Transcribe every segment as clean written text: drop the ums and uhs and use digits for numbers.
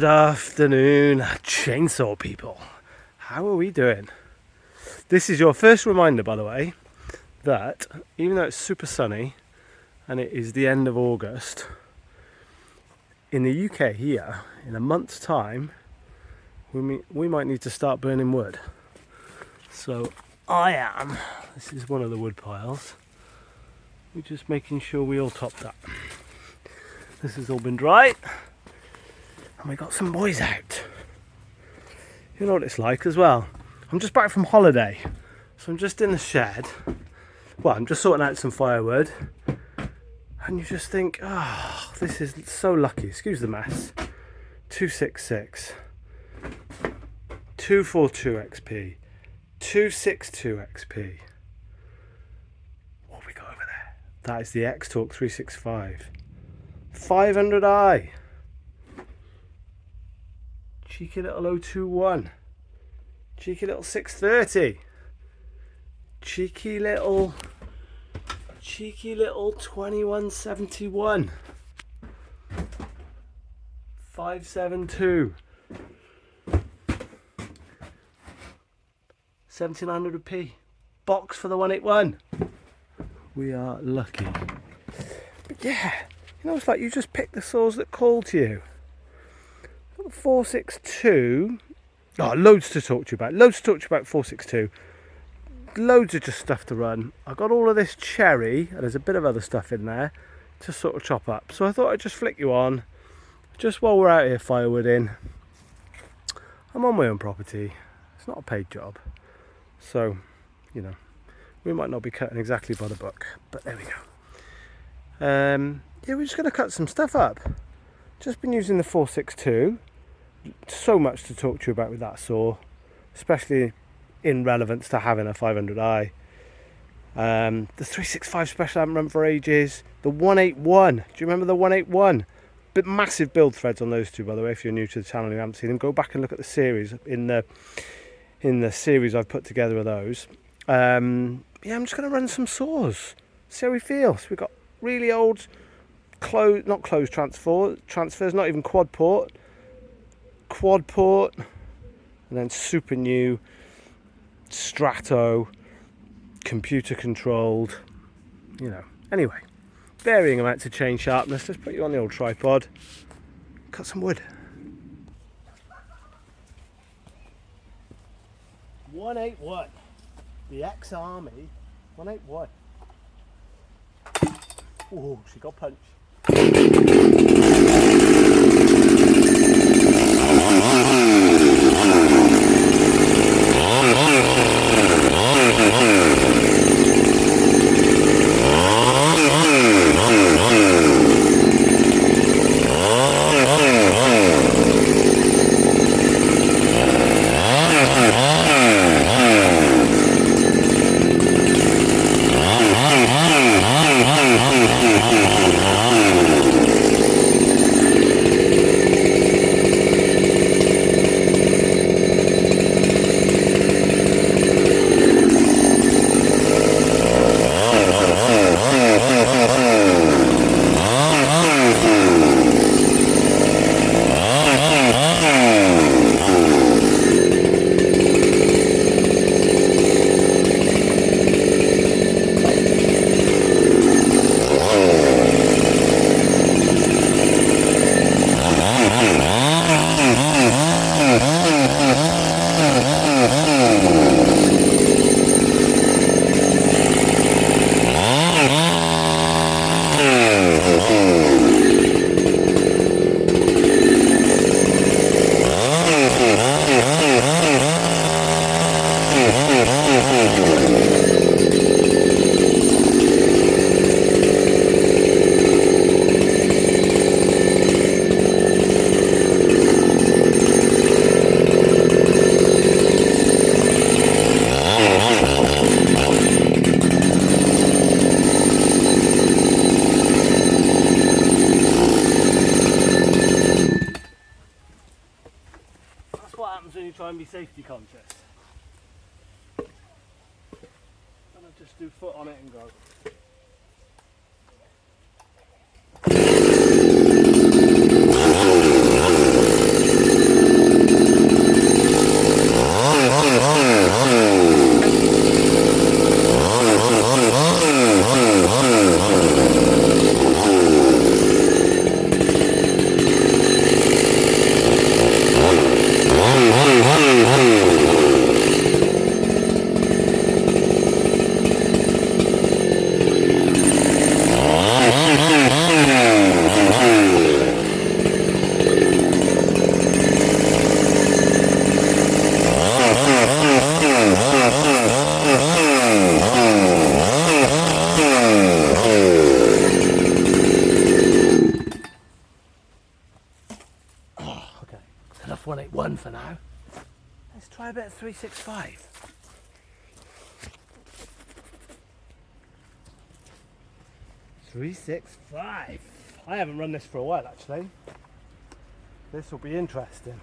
Good afternoon, chainsaw people. How are we doing? This is your first reminder, by the way, that even though it's super sunny and it is the end of August, in the UK here, in a month's time, we might need to start burning wood. So this is one of the wood piles. We're just making sure we all top that. This has all been dry. And we got some boys out. You know what it's like as well. I'm just back from holiday, so I'm just in the shed. Well, I'm just sorting out some firewood, and you just think, oh, this is so lucky. Excuse the mess. 266, 242 XP, 262 XP. What have we got over there? That is the X-Talk 365, 500i. Cheeky little 021, cheeky little 630, cheeky little 2171, 572, 1700p, box for the 181. We are lucky. But yeah, you know, it's like you just pick the saws that call to you. 462. Oh, loads to talk to you about. 462. Loads of just stuff to run. I got all of this cherry, and there's a bit of other stuff in there to sort of chop up. So I thought I'd just flick you on, just while we're out here firewooding. I'm on my own property. It's not a paid job, so you know we might not be cutting exactly by the book, but there we go. Yeah, we're just going to cut some stuff up. Just been using the 462. So much to talk to you about with that saw, especially in relevance to having a 500i. The 365 special I haven't run for ages. The 181. Do you remember the 181? But massive build threads on those two, by the way. If you're new to the channel and you haven't seen them, go back and look at the series in the series I've put together of those. Yeah, I'm just going to run some saws. See how we feel. So we've got really old not closed transfers, not even quad port, and then super new Strato, computer controlled, you know. Anyway, varying amounts of chain sharpness. Let's put you on the old tripod, cut some wood. 181, the ex-army 181. Oh, she got punched. Try and be safety conscious. And I just do foot on it and go. I bet 365. $365. I haven't run this for a while actually. This will be interesting.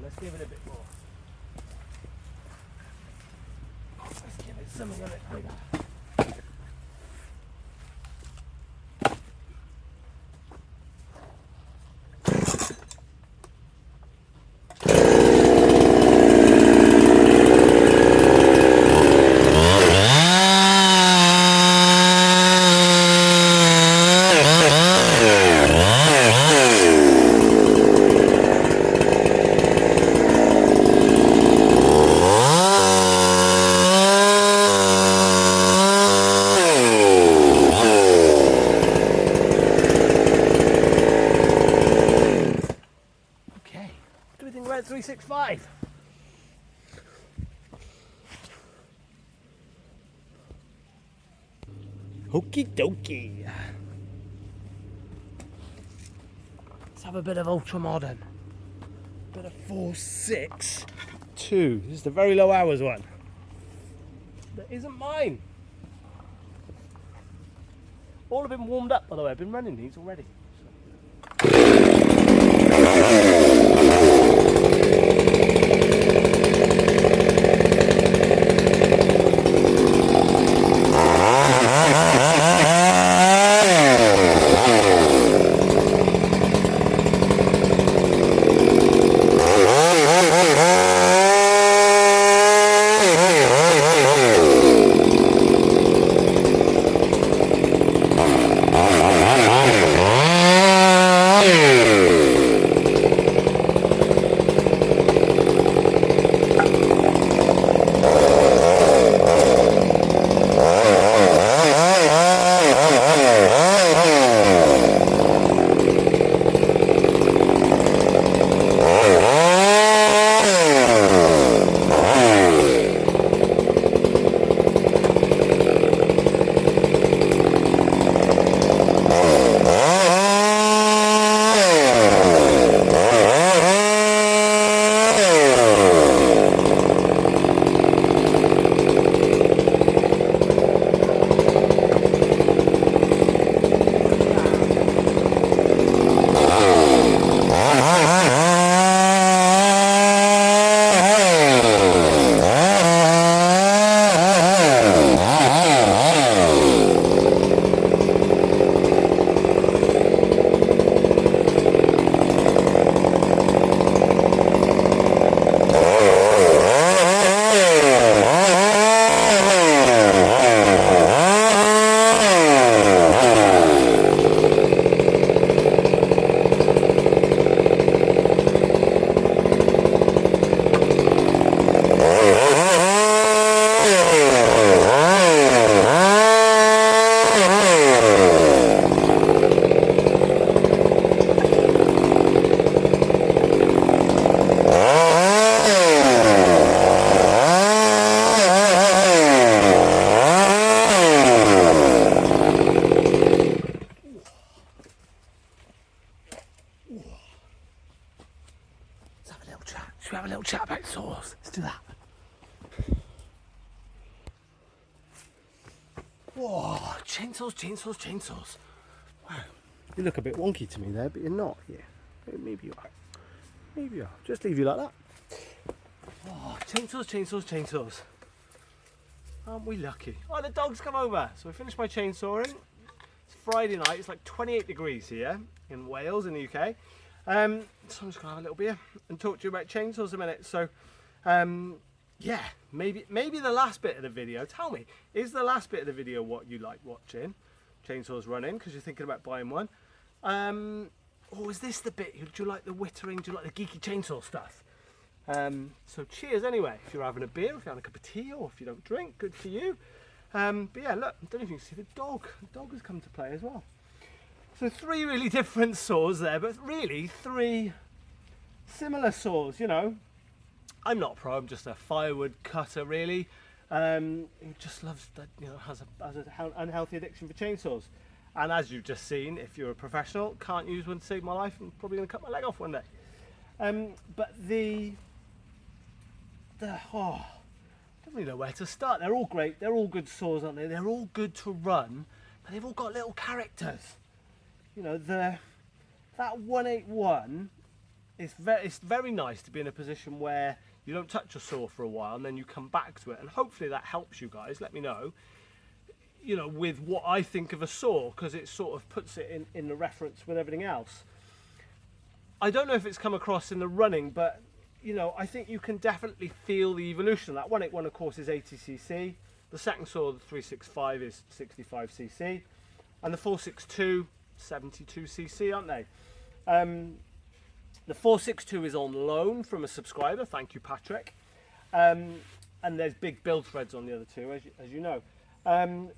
Let's give it a bit more. Let's give it something a bit bigger. What do we think about 365? Okie dokie. Let's have a bit of ultra modern. Bit of 462. This is the very low hours one. That isn't mine. All have been warmed up, by the way. I've been running these already. Let's have a little chat. Should we have a little chat about saws? Let's do that. Whoa, chainsaws, chainsaws, chainsaws. Wow. You look a bit wonky to me there, but you're not. Yeah. Maybe you are. Maybe you are. Just leave you like that. Oh, chainsaws, chainsaws, chainsaws. Aren't we lucky? Oh, the dog's come over. So I finished my chainsawing. It's Friday night. It's like 28 degrees here in Wales, in the UK. So I'm just going to have a little beer and talk to you about chainsaws a minute. So, yeah, maybe the last bit of the video. Tell me, is the last bit of the video what you like watching? Chainsaws running because you're thinking about buying one. Or is this the bit? Do you like the wittering? Do you like the geeky chainsaw stuff? So cheers anyway, if you're having a beer, if you're having a cup of tea, or if you don't drink, good for you. But yeah, look, I don't know if you can see the dog. The dog has come to play as well. So 3 really different saws there, but really 3 similar saws, you know. I'm not a pro, I'm just a firewood cutter really. Who just loves, you know, has an unhealthy addiction for chainsaws. And as you've just seen, if you're a professional, can't use one to save my life, I'm probably going to cut my leg off one day. But I don't really know where to start. They're all great. They're all good saws, aren't they? They're all good to run, but they've all got little characters. You know, that 181 it's very nice to be in a position where you don't touch a saw for a while and then you come back to it, and hopefully that helps you guys. Let me know, you know, with what I think of a saw, because it sort of puts it in the reference with everything else. I don't know if it's come across in the running, but you know, I think you can definitely feel the evolution. That 181 of course is 80cc, the second saw, the 365, is 65cc, and the 462 72cc, aren't they? The 462 is on loan from a subscriber, thank you Patrick, and there's big build threads on the other two, as you know. You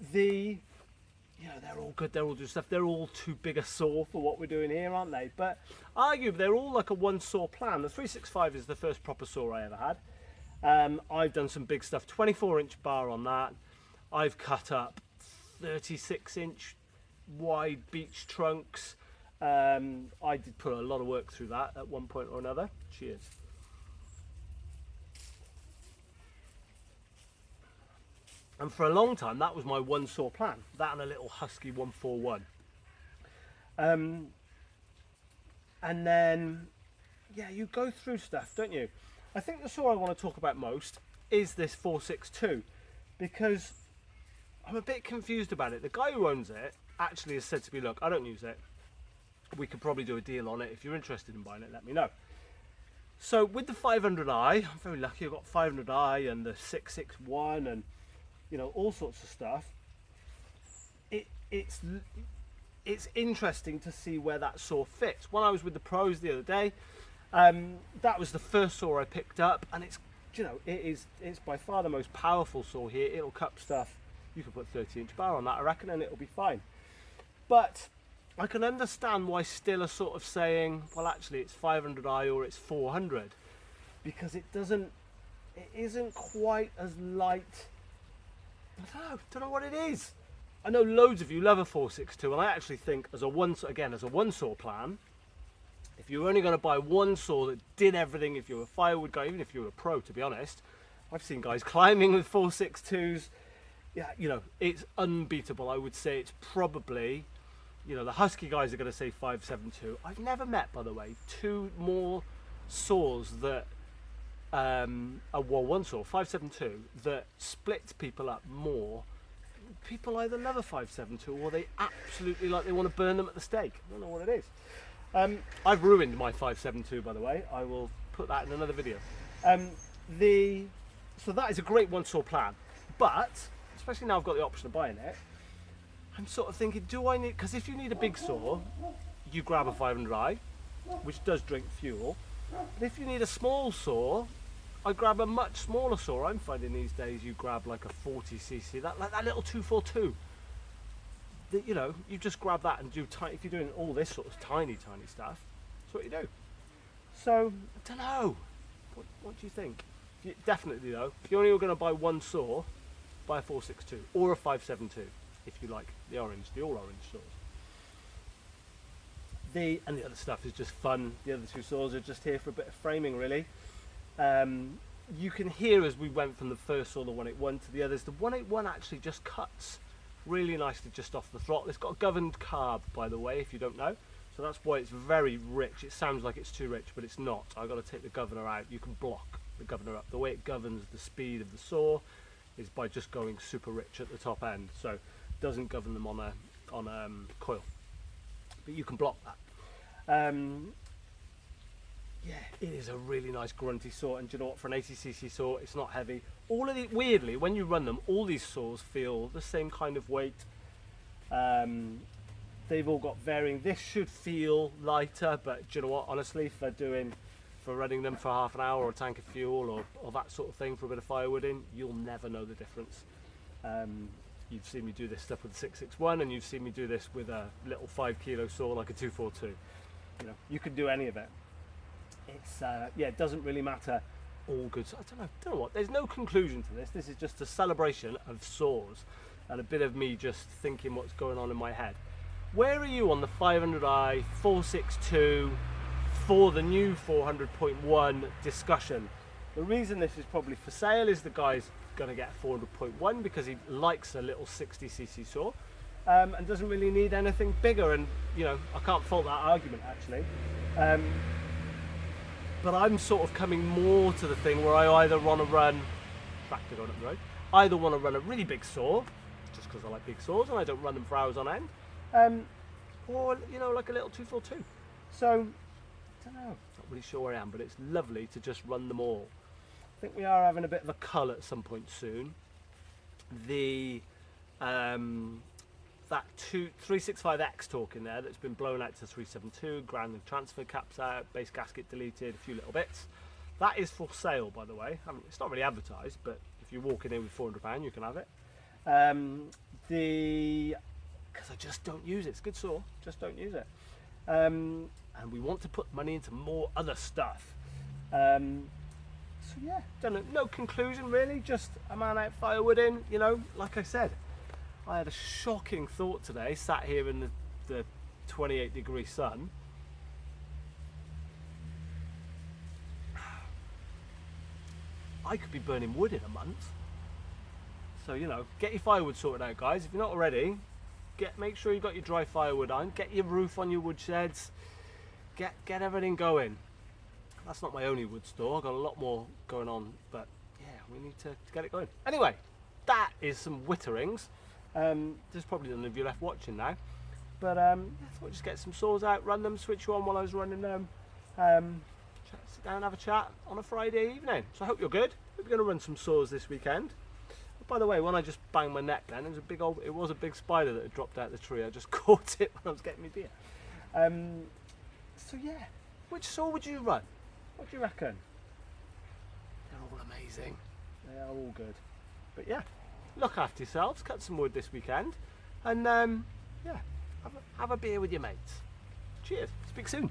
know, they're all good, they're all good stuff, they're all too big a saw for what we're doing here, aren't they? But arguably they're all like a one saw plan. The 365 is the first proper saw I ever had. I've done some big stuff, 24-inch bar on that. I've cut up 36-inch wide beech trunks. I did put a lot of work through that at one point or another. Cheers. And for a long time, that was my one saw plan. That and a little Husky 141. And then, yeah, you go through stuff, don't you? I think the saw I want to talk about most is this 462, because I'm a bit confused about it. The guy who owns it actually has said to me, look, I don't use it. We could probably do a deal on it. If you're interested in buying it, let me know. So with the 500i, I'm very lucky. I've got 500i and the 661 and, you know, all sorts of stuff. It's interesting to see where that saw fits. When I was with the pros the other day, that was the first saw I picked up, and it's, you know, it's by far the most powerful saw here. It'll cut stuff. You can put 30-inch bar on that, I reckon, and it'll be fine. But I can understand why Stihl are sort of saying, well, actually, it's 500i or it's 400, because it isn't quite as light. I don't know what it is. I know loads of you love a 462, and I actually think as a one saw plan, if you're only going to buy one saw that did everything, if you're a firewood guy, even if you're a pro, to be honest, I've seen guys climbing with 462s. Yeah, you know, it's unbeatable. I would say it's probably, you know, the Husky guys are going to say 572. I've never met, by the way, 2 more saws that one saw, 572, that splits people up more. People either love a 572 or they absolutely, like, they want to burn them at the stake. I don't know what it is. I've ruined my 572, by the way. I will put that in another video. So that is a great one saw plan, but especially now I've got the option of buying it, I'm sort of thinking, do I need, because if you need a big saw, you grab a 500i, which does drink fuel. But if you need a small saw, I grab a much smaller saw. I'm finding these days you grab like a 40cc, like that little 242. That, you know, you just grab that and do tiny. If you're doing all this sort of tiny stuff, that's what you do. So I don't know. What do you think? Definitely though, if you're only going to buy one saw, buy a 462 or a 572 if you like the all orange saws. The other stuff is just fun. The other two saws are just here for a bit of framing, really. You can hear as we went from the first saw, the 181, to the others, the 181 actually just cuts really nicely just off the throttle. It's got a governed carb, by the way, if you don't know. So that's why it's very rich. It sounds like it's too rich, but it's not. I've got to take the governor out. You can block the governor up. The way it governs the speed of the saw is by just going super rich at the top end. So it doesn't govern them on a coil. But you can block that. Yeah, it is a really nice grunty saw, and do you know what, for an 80cc saw, it's not heavy. All of the, weirdly, when you run them, all these saws feel the same kind of weight. They've all got varying. This should feel lighter, but do you know what, honestly, for running them for half an hour, or a tank of fuel, or that sort of thing, for a bit of firewooding, you'll never know the difference. You've seen me do this stuff with the 661, and you've seen me do this with a little 5 kilo saw like a 242. You know, you can do any of it. It's yeah, it doesn't really matter. All good. I don't know what. There's no conclusion to this. This is just a celebration of saws and a bit of me just thinking what's going on in my head. Where are you on the 500i 462 for the new 400.1 discussion? The reason this is probably for sale is the guy's going to get 400.1 because he likes a little 60cc saw and doesn't really need anything bigger. And you know, I can't fault that argument actually. But I'm sort of coming more to the thing where I either want to run, tractor going up the road, either want to run a really big saw, just because I like big saws and I don't run them for hours on end, or, you know, like a little 242. So, I don't know, not really sure where I am, but it's lovely to just run them all. I think we are having a bit of a cull at some point soon. The, that 365X torque in there that's been blown out to 372, ground and transfer caps out, base gasket deleted, a few little bits. That is for sale, by the way. It's not really advertised, but if you're walking in with £400, you can have it. Because I just don't use it. It's a good saw, just don't use it. And we want to put money into more other stuff. So yeah, don't know, no conclusion really, just a man out firewooding, you know, like I said. I had a shocking thought today, sat here in the 28-degree sun. I could be burning wood in a month. So, you know, get your firewood sorted out, guys. If you're not already, make sure you've got your dry firewood on, get your roof on your wood sheds, get everything going. That's not my only wood store, I've got a lot more going on, but yeah, we need to get it going. Anyway, that is some witterings. There's probably none of you left watching now, but I thought I'd just get some saws out, run them, switch you on while I was running them, sit down and have a chat on a Friday evening. So I hope you're good. We're going to run some saws this weekend. By the way, when I just banged my neck then, it was a big spider that had dropped out of the tree. I just caught it when I was getting my beer. So yeah, which saw would you run? What do you reckon? They're all amazing. They are all good. But yeah, look after yourselves, cut some wood this weekend, and yeah, have a beer with your mates. Cheers, speak soon.